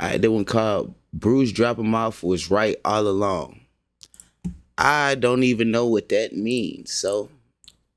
The one called Bruce Drop 'Em Off was right all along. I don't even know what that means, so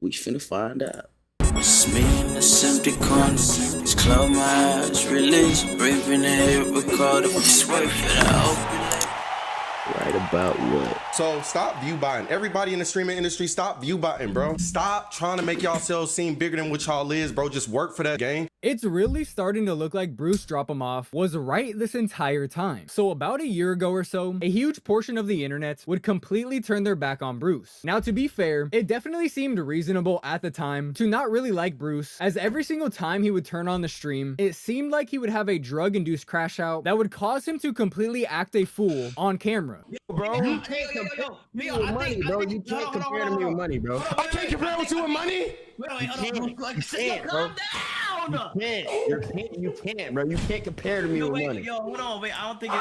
we finna find out. It's me in this empty corner. Just close my eyes, release, breathing in here, record it. Just wait for that open. Right about what? So stop view buying. Everybody in the streaming industry, stop view buying, bro. Stop trying to make yourselves seem bigger than what y'all is, bro. Just work for that game. It's really starting to look like Bruce Drop 'Em Off was right this entire time. So about a year ago or so, a huge portion of the internet would completely turn their back on Bruce. Now, to be fair, it definitely seemed reasonable at the time to not really like Bruce, as every single time he would turn on the stream, it seemed like he would have a drug-induced crash out that would cause him to completely act a fool on camera. Bro, you can't compare me with money, bro. You can't compare to me with money, bro. I can't compare with you with money. You can't, bro. You can't, bro. You can't compare to me with money. Yo, hold on, wait. I don't think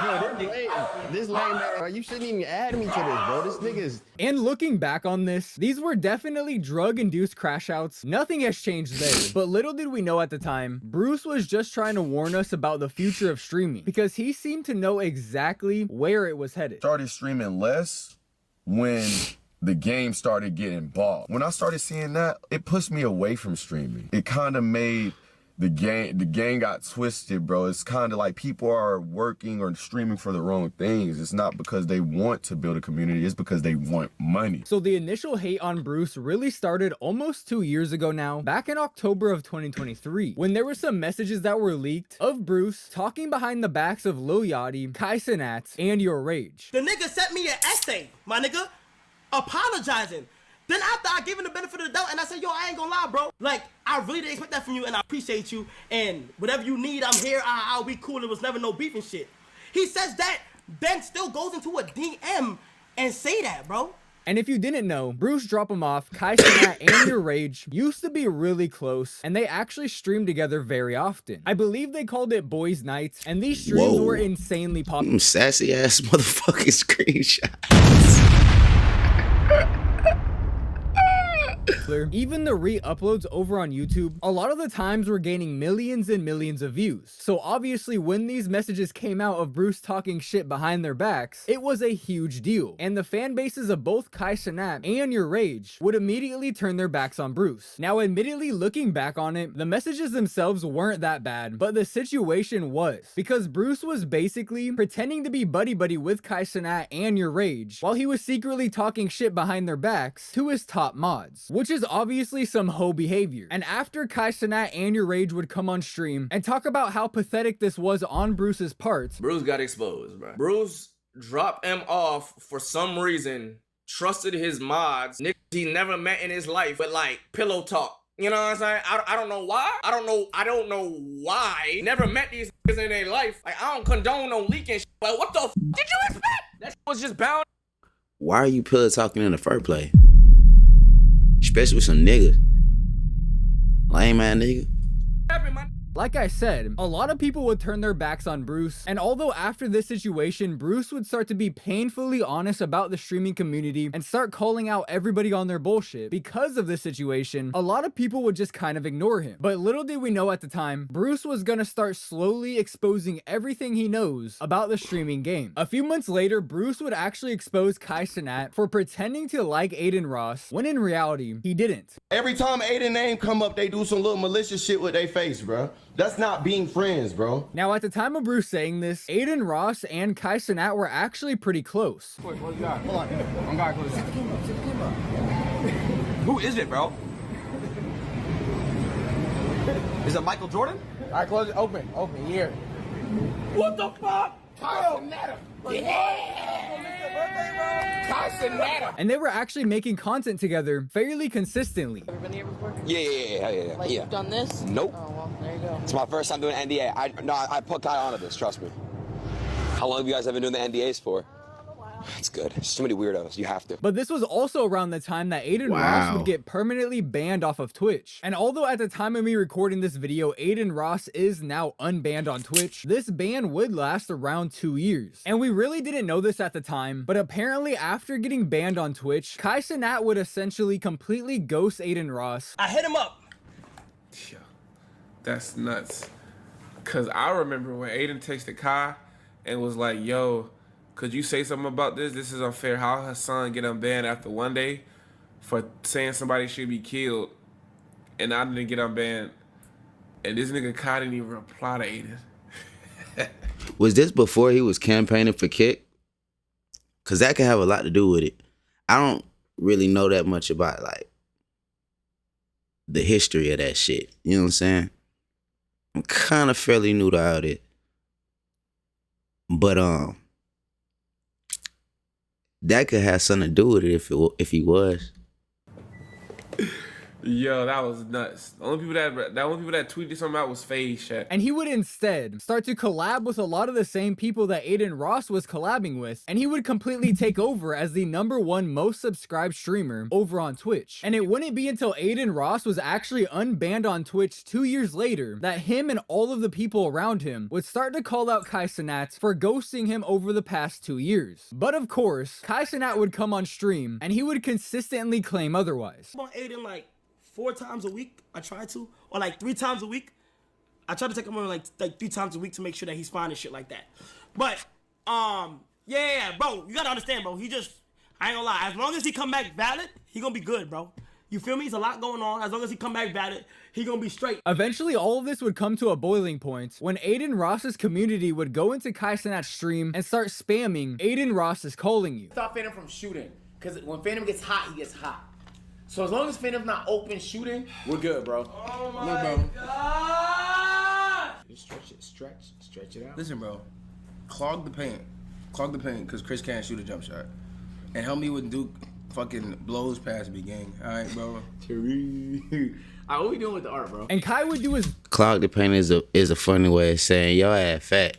This lame man, bro. You shouldn't even add me to this, bro. This nigga is. And looking back on this, these were definitely drug-induced crash outs. Nothing has changed there. But little did we know at the time, Bruce was just trying to warn us about the future of streaming, because he seemed to know exactly where it was headed. Started streaming less when the game started getting bought. When I started seeing that, it pushed me away from streaming. It kind of made the game got twisted, bro. It's kind of like people are working or streaming for the wrong things. It's not because they want to build a community, it's because they want money. So the initial hate on Bruce really started almost 2 years ago now, back in October of 2023, when there were some messages that were leaked of Bruce talking behind the backs of Lil Yachty, Kai Cenat, and Your Rage. the nigga sent me an essay, my nigga, apologizing. Then after I gave him the benefit of the doubt and I said, yo, I ain't gonna lie, bro. Like, I really didn't expect that from you and I appreciate you. And whatever you need, I'm here. I'll be cool. It was never no beef and shit. He says that, then still goes into a DM and say that, bro. And if you didn't know, Bruce Drop 'Em Off, Kai Cenat, and Your Rage used to be really close, and they actually streamed together very often. I believe they called it Boys Nights, and these streams were insanely popular. Sassy ass motherfucking screenshots. Even the re-uploads over on YouTube, a lot of the times were gaining millions and millions of views. So obviously when these messages came out of Bruce talking shit behind their backs, it was a huge deal. And the fan bases of both Kai Cenat and Your Rage would immediately turn their backs on Bruce. Now admittedly, looking back on it, the messages themselves weren't that bad, but the situation was. Because Bruce was basically pretending to be buddy-buddy with Kai Cenat and Your Rage, while he was secretly talking shit behind their backs to his top mods, which is obviously some hoe behavior. And after Kai Cenat and Your Rage would come on stream and talk about how pathetic this was on Bruce's part, Bruce got exposed, bro. Bruce dropped him off for some reason, trusted his mods, niggas he never met in his life, with like pillow talk. You know what I'm saying? I don't know why. I don't know why. Never met these niggas in their life. Like, I don't condone no leaking shit. Like, what the f did you expect? That shit was just bound. Why are you pillow talking in the first place? Especially with some niggas. Lame man nigga. like I said, a lot of people would turn their backs on Bruce, and although after this situation, Bruce would start to be painfully honest about the streaming community and start calling out everybody on their bullshit, because of this situation, a lot of people would just kind of ignore him. But little did we know at the time, Bruce was gonna start slowly exposing everything he knows about the streaming game. A few months later, Bruce would actually expose Kai Cenat for pretending to like Adin Ross, when in reality, he didn't. Every time Adin name come up, they do some little malicious shit with their face, bro. That's not being friends, bro. Now, at the time of Bruce saying this, Adin Ross and Kai Cenat were actually pretty close. Wait, what you got? Hold on, I'm got close. Who is it, bro? Is it Michael Jordan? All right, close it. Open, here. What the fuck? Kai Cenat. And they were actually making content together fairly consistently. Ever been here before? Yeah. Like you've done this? Nope. Oh, well, there you go. It's my first time doing NDA. I put Kai onto this, trust me. How long have you guys been doing the NDAs for? It's good. There's too many weirdos. You have to. But this was also around the time that Adin Ross would get permanently banned off of Twitch. And although at the time of me recording this video, Adin Ross is now unbanned on Twitch, this ban would last around 2 years. And we really didn't know this at the time, but apparently after getting banned on Twitch, Kai Cenat would essentially completely ghost Adin Ross. I hit him up. Yeah, that's nuts. Cause I remember when Adin texted Kai and was like, yo, could you say something about this? This is unfair. How Hassan get unbanned after one day for saying somebody should be killed, and I didn't get unbanned, and this nigga Kai didn't even reply to Aiden. Was this before he was campaigning for Kick? Because that could have a lot to do with it. I don't really know that much about, like, the history of that shit. You know what I'm saying? I'm kind of fairly new to all it. But, that could have something to do with it if he was. Yo, that was nuts. The only people that tweeted something out was FaZe chat. And he would instead start to collab with a lot of the same people that Aiden Ross was collabing with, and he would completely take over as the #1 most subscribed streamer over on Twitch. And it wouldn't be until Aiden Ross was actually unbanned on Twitch 2 years later that him and all of the people around him would start to call out Kai Cenat for ghosting him over the past 2 years. But of course, Kai Cenat would come on stream and he would consistently claim otherwise. I'm on Aiden like 4 times a week. I try to, or like 3 times a week. I try to take him on like 3 times a week to make sure that he's fine and shit like that. But yeah, bro, you gotta understand, bro. He just, I ain't gonna lie. As long as he come back valid, he gonna be good, bro. You feel me? There's a lot going on. As long as he come back valid, he gonna be straight. Eventually, all of this would come to a boiling point when Aiden Ross's community would go into Kai Cenat's stream and start spamming Aiden Ross is calling you. Stop Phantom from shooting, because when Phantom gets hot, he gets hot. So as long as Phantom's not open shooting, we're good, bro. Oh my Look, bro. God! Just stretch it out. Listen, bro, clog the paint, because Chris can't shoot a jump shot, and help me with Duke fucking blows past me, gang. All right, bro. Alright, what we doing with the art, bro? And Kai would do his Clog the paint is a funny way of saying your ass fat.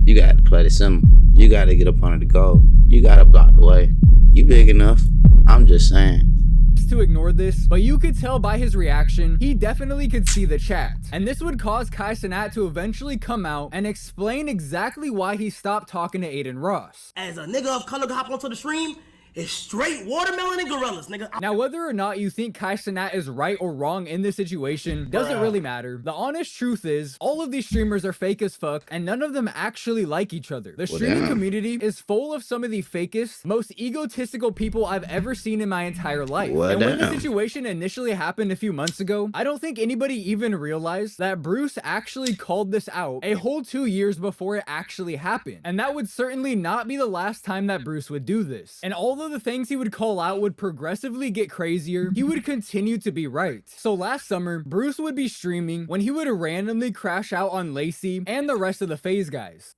You got to play the simple. You got to get up under the goal. You got to block the way. You big enough. I'm just saying. To ignore this, but you could tell by his reaction, he definitely could see the chat. And this would cause Kai Cenat to eventually come out and explain exactly why he stopped talking to Aiden Ross. As a nigga of color hop onto the stream, it's straight watermelon and gorillas, nigga. Now, whether or not you think Kai Cenat is right or wrong in this situation doesn't really matter. The honest truth is, all of these streamers are fake as fuck, and none of them actually like each other. The streaming community is full of some of the fakest, most egotistical people I've ever seen in my entire life. And when the situation initially happened a few months ago, I don't think anybody even realized that Bruce actually called this out a whole 2 years before it actually happened. And that would certainly not be the last time that Bruce would do this. And although the things he would call out would progressively get crazier, he would continue to be right. So last summer, Bruce would be streaming when he would randomly crash out on Lacey and the rest of the FaZe guys.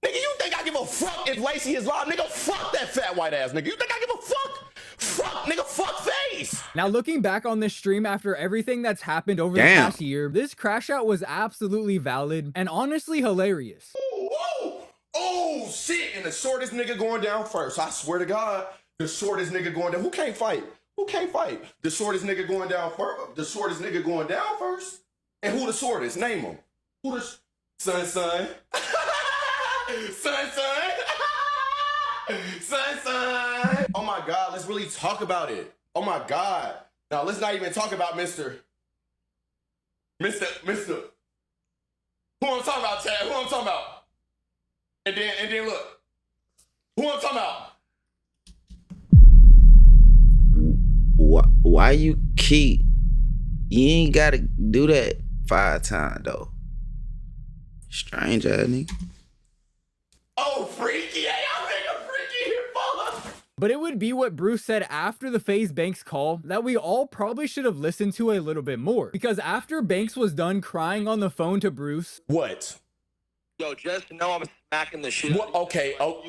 Nigga, you think I give a fuck if Lacey is live? Nigga, fuck that fat white ass nigga. You think I give a fuck? Fuck, nigga, fuck FaZe. Now, looking back on this stream after everything that's happened over the past year, this crash out was absolutely valid and honestly hilarious. Oh, shit. And the shortest nigga going down first. I swear to God, the shortest nigga going down. Who can't fight? Who can't fight? The shortest nigga going down first. The shortest nigga going down first. And who the shortest? Name him. Who the son? Son. Oh my God, let's really talk about it. Oh my God. Now let's not even talk about Mr. Who I'm talking about, Chad? Who I'm talking about? And then look. Who I'm talking about? Why you keep? You ain't gotta do that 5 times though. Strange ass nigga. Oh, freaky! Hey, I'm nigga freaky here, fuck. But it would be what Bruce said after the FaZe Banks call that we all probably should have listened to a little bit more. Because after Banks was done crying on the phone to Bruce. What? Yo, just know I'm smacking the shit. What? Okay. Oh.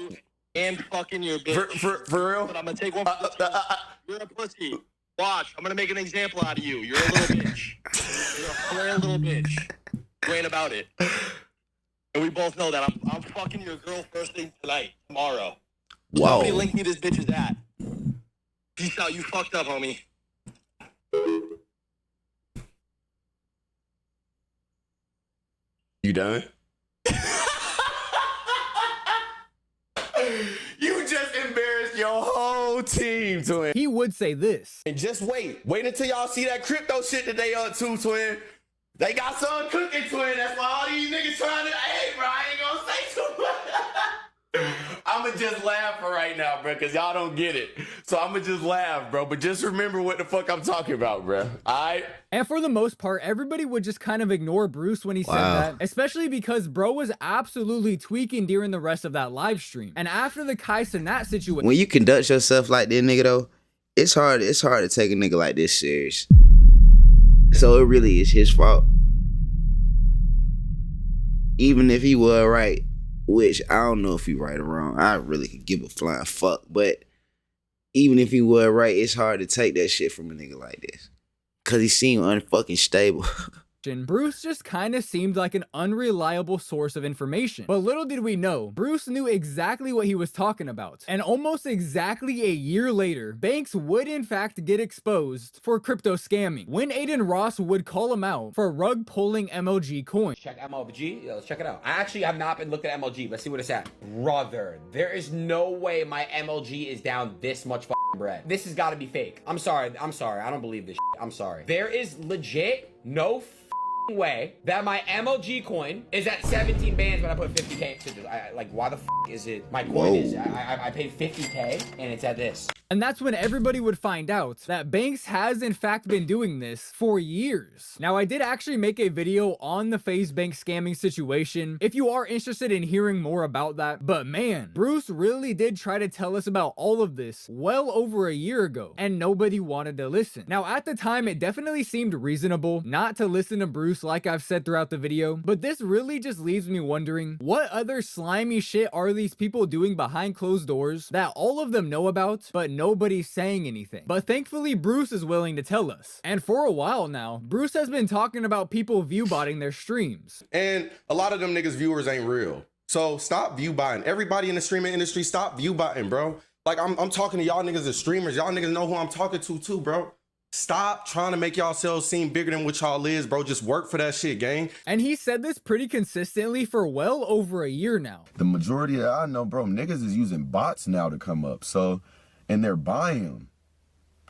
And fucking your bitch. For real? But I'm gonna take one for the You're a pussy. Watch, I'm gonna make an example out of you. You're a little bitch. You're a plain little bitch. You ain't about it. And we both know that. I'm fucking your girl first thing tonight, tomorrow. Whoa. Somebody link me this bitch's at. Peace out. You fucked up, homie. You done? You just embarrassed your whole team, twin. He would say this. And just wait. Wait until y'all see that crypto shit that they up to, twin. They got something cooking, twin. That's why all these niggas trying to, hey, bro, I ain't gonna say too much. just laugh for right now, bro, because y'all don't get it. So I'm going to just laugh, bro. But just remember what the fuck I'm talking about, bro. All right? And for the most part, everybody would just kind of ignore Bruce when he said that, especially because bro was absolutely tweaking during the rest of that live stream. And after the Kai Cenat situation, when you conduct yourself like this, nigga, though, it's hard to take a nigga like this serious. So it really is his fault. Even if he was right, which I don't know if he right or wrong. I really could give a flying fuck. But even if he was right, it's hard to take that shit from a nigga like this. Cause he seemed unfucking stable. Bruce just kind of seemed like an unreliable source of information. But little did we know, Bruce knew exactly what he was talking about. And almost exactly a year later, Banks would in fact get exposed for crypto scamming, when Adin Ross would call him out for rug pulling MLG coin. Check MLG, let's check it out. I actually have not been looking at MLG. Let's see what it's at. Brother, there is no way my MLG is down this much fucking bread. This has got to be fake. I'm sorry. I don't believe this shit. I'm sorry. There is legit no way that my MLG coin is at 17 bands when I put 50k. Like, why the is it? My coin is. I paid 50k and it's at this. And that's when everybody would find out that Banks has in fact been doing this for years. Now, I did actually make a video on the FaZe Banks scamming situation if you are interested in hearing more about that. But man, Bruce really did try to tell us about all of this well over a year ago, and nobody wanted to listen. Now, at the time, it definitely seemed reasonable not to listen to Bruce like I've said throughout the video, but this really just leaves me wondering, what other slimy shit are these people doing behind closed doors that all of them know about, but nobody's saying anything? But thankfully, Bruce is willing to tell us. And for a while now, Bruce has been talking about people view-botting their streams. And a lot of them niggas viewers ain't real. So stop view-botting. Everybody in the streaming industry, stop view-botting, bro. Like, I'm talking to y'all niggas as streamers. Y'all niggas know who I'm talking to too, bro. Stop trying to make yourselves seem bigger than what y'all is, bro. Just work for that shit, gang. And he said this pretty consistently for well over a year now. The majority of I know, bro, niggas is using bots now to come up. So, and they're buying them.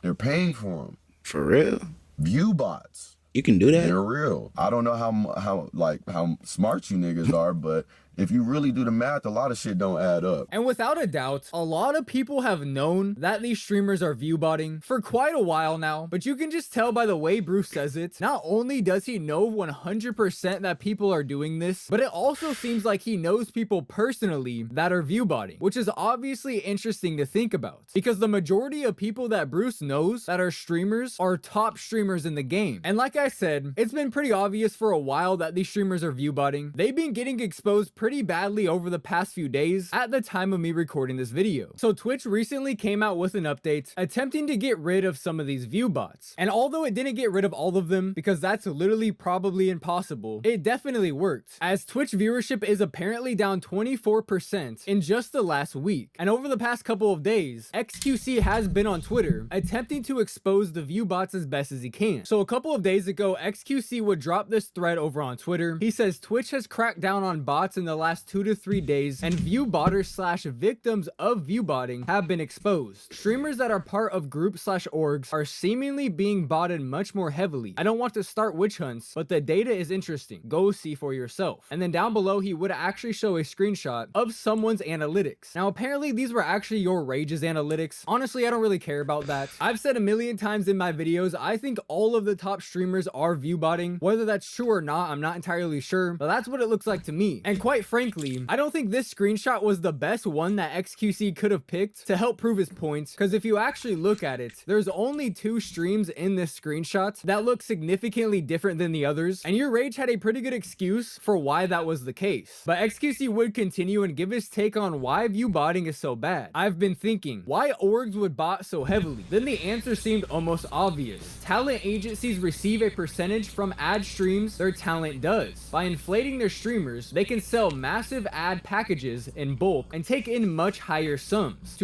They're paying for them. For real? View bots. You can do that? They're real. I don't know how smart you niggas are, but if you really do the math, a lot of shit don't add up. And without a doubt, a lot of people have known that these streamers are view-botting for quite a while now, but you can just tell by the way Bruce says it, not only does he know 100% that people are doing this, but it also seems like he knows people personally that are view-botting, which is obviously interesting to think about, because the majority of people that Bruce knows that are streamers are top streamers in the game. And like I said, it's been pretty obvious for a while that these streamers are view-botting. They've been getting exposed pretty badly over the past few days at the time of me recording this video. So Twitch recently came out with an update attempting to get rid of some of these view bots. And although it didn't get rid of all of them, because that's literally probably impossible, it definitely worked, as Twitch viewership is apparently down 24% in just the last week. And over the past couple of days, XQC has been on Twitter attempting to expose the view bots as best as he can. So a couple of days ago, XQC would drop this thread over on Twitter. He says Twitch has cracked down on bots in the last 2 to 3 days, and view botters / victims of view botting have been exposed. Streamers that are part of groups / orgs are seemingly being botted much more heavily. I don't want to start witch hunts, but the data is interesting. Go see for yourself. And then down below, he would actually show a screenshot of someone's analytics. Now, apparently these were actually your Rage's analytics. Honestly, I don't really care about that. I've said a million times in my videos, I think all of the top streamers are view botting. Whether that's true or not, I'm not entirely sure, but that's what it looks like to me. And quite frankly, I don't think this screenshot was the best one that XQC could have picked to help prove his points, because if you actually look at it, there's only 2 streams in this screenshot that look significantly different than the others, and your Rage had a pretty good excuse for why that was the case. But XQC would continue and give his take on why view botting is so bad. I've been thinking, why orgs would bot so heavily? Then the answer seemed almost obvious. Talent agencies receive a percentage from ad streams their talent does. By inflating their streamers, they can sell massive ad packages in bulk and take in much higher sums.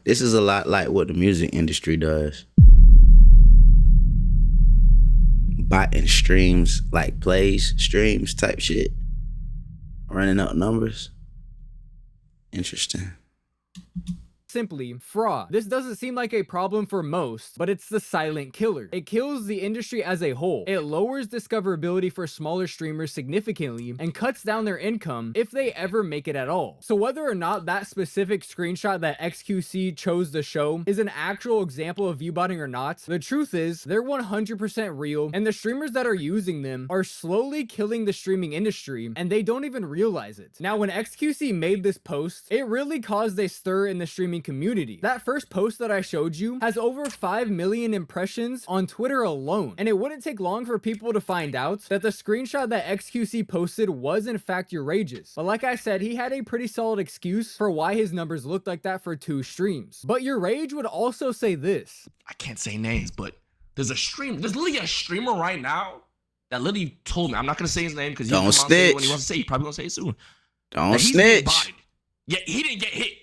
This is a lot like what the music industry does. Botting streams, like plays, streams type shit. Running up numbers. Interesting. simply fraud. This doesn't seem like a problem for most, but it's the silent killer. It kills the industry as a whole. It lowers discoverability for smaller streamers significantly and cuts down their income if they ever make it at all. So whether or not that specific screenshot that XQC chose to show is an actual example of viewbotting or not, the truth is they're 100% real, and the streamers that are using them are slowly killing the streaming industry, and they don't even realize it. Now, when XQC made this post, it really caused a stir in the streaming community. That first post that I showed you has over 5 million impressions on Twitter alone, and it wouldn't take long for people to find out that the screenshot that XQC posted was in fact Urage's. But like I said, he had a pretty solid excuse for why his numbers looked like that for 2 streams. But Urage would also say this. I can't say names, but there's literally a streamer right now that literally told me, I'm not gonna say his name because he Don't wants to say it when snitch. he wants to say it. He probably gonna say it soon. Don't that he's being snitch. botted. Yeah, he didn't get hit.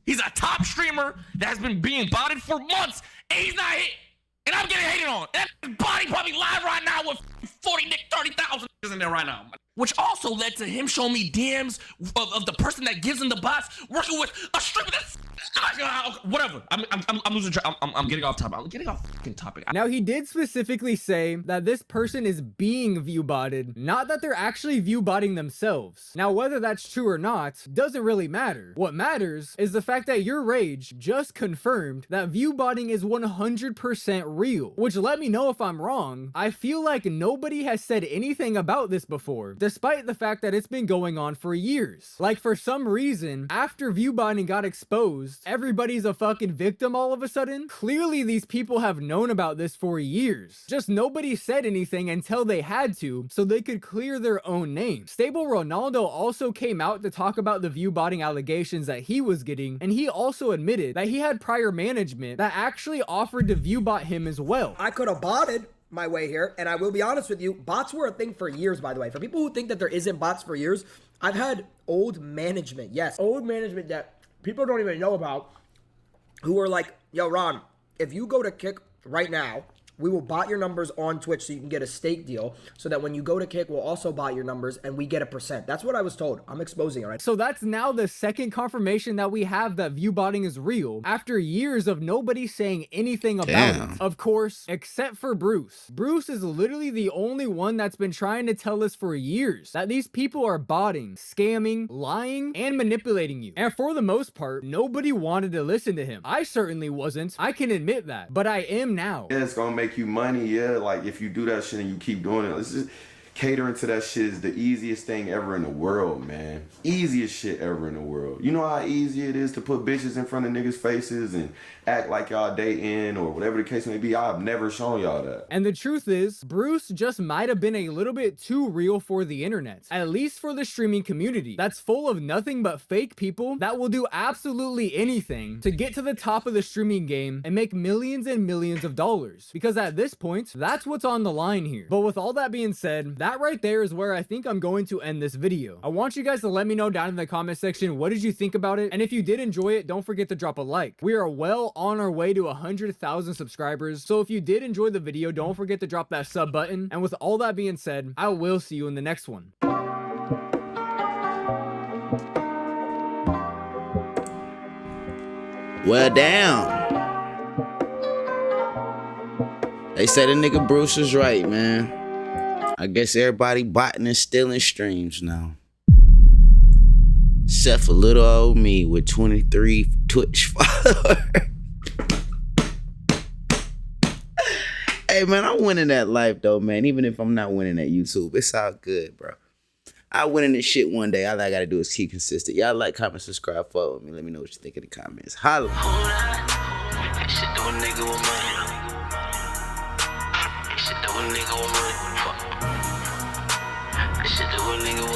He's a top streamer that has been being botted for months, and he's not hit. And I'm getting hated on. And that body probably live right now with 30,000 in there right now. Which also led to him showing me DMs of the person that gives him the bots working with a streamer that's whatever. I'm losing track. I'm getting off topic. I'm getting off fucking topic. Now, he did specifically say that this person is being view botted, not that they're actually view botting themselves. Now, whether that's true or not doesn't really matter. What matters is the fact that Urage just confirmed that view botting is 100% real, which let me know if I'm wrong. I feel like nobody has said anything about this before, despite the fact that it's been going on for years. Like, for some reason, after view botting got exposed, everybody's a fucking victim all of a sudden. Clearly, these people have known about this for years. Just nobody said anything until they had to, so they could clear their own name. Stable Ronaldo also came out to talk about the view botting allegations that he was getting, and he also admitted that he had prior management that actually offered to view bot him as well. I could have botted my way here, and I will be honest with you, bots were a thing for years, by the way. For people who think that there isn't bots for years, I've had old management, yes, old management that people don't even know about, who are like, yo, Ron, if you go to Kick right now, we will bot your numbers on Twitch so you can get a stake deal, so that when you go to Kick, we'll also bot your numbers and we get a %. That's what I was told. I'm exposing it, right? So that's now the second confirmation that we have that view botting is real, after years of nobody saying anything about it. Of course, except for Bruce. Bruce is literally the only one that's been trying to tell us for years that these people are botting, scamming, lying, and manipulating you. And for the most part, nobody wanted to listen to him. I certainly wasn't. I can admit that, but I am now. Yeah, it's gonna make you money, yeah. Like if you do that shit and you keep doing it, it's just catering to that shit is the easiest thing ever in the world, man. Easiest shit ever in the world. You know how easy it is to put bitches in front of niggas' faces and act like y'all dating or whatever the case may be. I've never shown y'all that. And the truth is, Bruce just might have been a little bit too real for the internet, at least for the streaming community that's full of nothing but fake people that will do absolutely anything to get to the top of the streaming game and make millions and millions of dollars. Because at this point, that's what's on the line here. But with all that being said, that right there is where I think I'm going to end this video. I want you guys to let me know down in the comment section, what did you think about it? And if you did enjoy it, don't forget to drop a like. We are well on our way to 100,000 subscribers. So if you did enjoy the video, don't forget to drop that sub button. And with all that being said, I will see you in the next one. Well, damn. They said the nigga Bruce is right, man. I guess everybody botting and stealing streams now. Except for little old me with 23 Twitch followers. Hey, man, I'm winning that life, though, man. Even if I'm not winning at YouTube, it's all good, bro. I win in this shit one day. All I gotta do is keep consistent. Y'all like, comment, subscribe, follow me. Let me know what you think in the comments. Holla. That shit do a nigga with money. That shit do a nigga with money. That shit do a nigga with money.